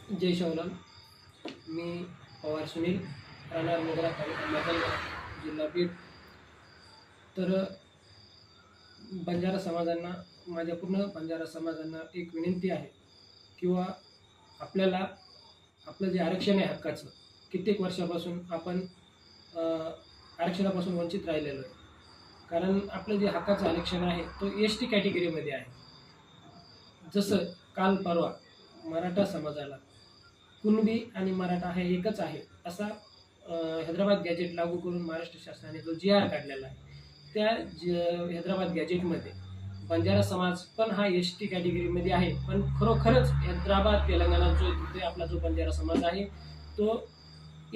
जय शिवलाल. मी पवार सुनील, राहणार मोगरा, तालुका माजलगाव, जिल्हा बीड. तर बंजारा समाजांना, माझ्या पूर्ण बंजारा समाजांना एक विनंती आहे किंवा आपल्याला आपलं जे आरक्षण आहे हक्काचं, कित्येक वर्षापासून आपण आरक्षणापासून वंचित राहिलेलो आहे. कारण आपलं जे हक्काचं आरक्षण आहे तो ST कॅटेगरीमध्ये आहे. जसं काल परवा मराठा समाजाला कुणबी आणि मराठा हे एकच आहे असा हैदराबाद गॅजेट लागू करून महाराष्ट्र शासनाने जो GR काढलेला आहे, त्या हैदराबाद गॅजेटमध्ये बंजारा समाज पण हा ST कॅटेगरीमध्ये आहे. पण खरोखरच हैदराबाद तेलंगणा जो तिथे आपला जो बंजारा समाज आहे तो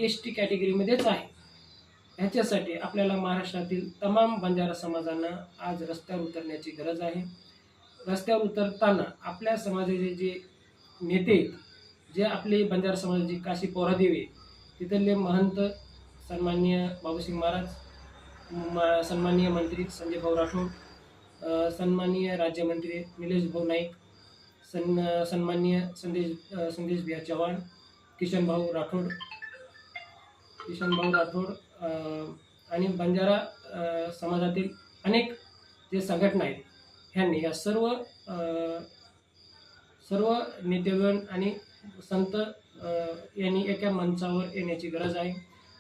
ST कॅटेगरीमध्येच आहे. ह्याच्यासाठी आपल्याला महाराष्ट्रातील तमाम बंजारा समाजांना आज रस्त्यावर उतरण्याची गरज आहे. रस्त्यावर उतरताना आपल्या समाजाचे जे नेते आहेत, जे आपले बंजारा समाजाची काशी पोरादेवी, तिथले महंत सन्माननीय बाबूसिंग महाराज, सन्माननीय मंत्री संजय भाऊ राठोड, सन्माननीय राज्यमंत्री निलेश भाऊ नाईक, सन्माननीय संदेश भैया चव्हाण, किशन भाऊ राठोड आणि बंजारा समाजातील अनेक जे संघटना आहेत, ह्यांनी या सर्व नेतेगण आणि संत यांनी एका मंचावर येण्याची गरज आहे.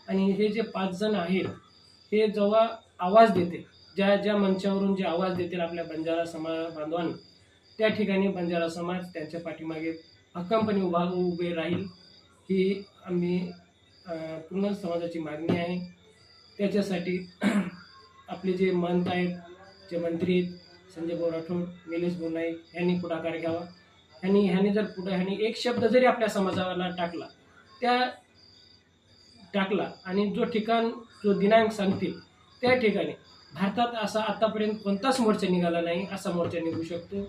आणि हे जे 5 जण आहेत, हे जेव्हा आवाज देतील, ज्या मंचावरून जे आवाज देतील आपल्या बंजारा समाज बांधवांना, त्या ठिकाणी बंजारा समाज त्यांच्या पाठीमागे भक्कमपणे उभे राहील. ही आम्ही पूर्ण समाजाची मागणी आहे. त्याच्यासाठी आपले जे महंत आहेत, जे मंत्री आहेत, संजय भाऊ राठोड, निलेश भाऊ नाईक यांनी पुढाकार घ्यावा. ह्यांनी जर ह्यांनी एक शब्द जरी आपल्या समाजाला टाकला आणि जो दिनांक सांगतील त्या ठिकाणी, भारतात असा आतापर्यंत कोणताच मोर्चा निघाला नाही, असा मोर्चा निघू शकतो.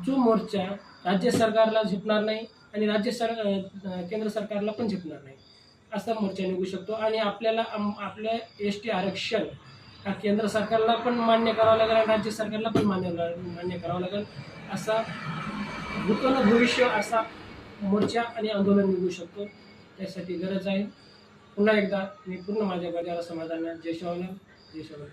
जो मोर्चा राज्य सरकारला झेपणार नाही आणि केंद्र सरकारला पण झेपणार नाही, असा मोर्चा निघू शकतो. आणि आपल्याला आपल्या ST आरक्षण हा केंद्र सरकारला पण मान्य करावं लागेल आणि राज्य सरकारला पण मान्य करावं लागेल. असा नूतन भविष्य असा मोर्चा आणि आंदोलन निघू शकतो. त्यासाठी गरज आहे. पुन्हा एकदा मी पूर्ण माझ्या बंजारा समाजांना जय शिवलाल.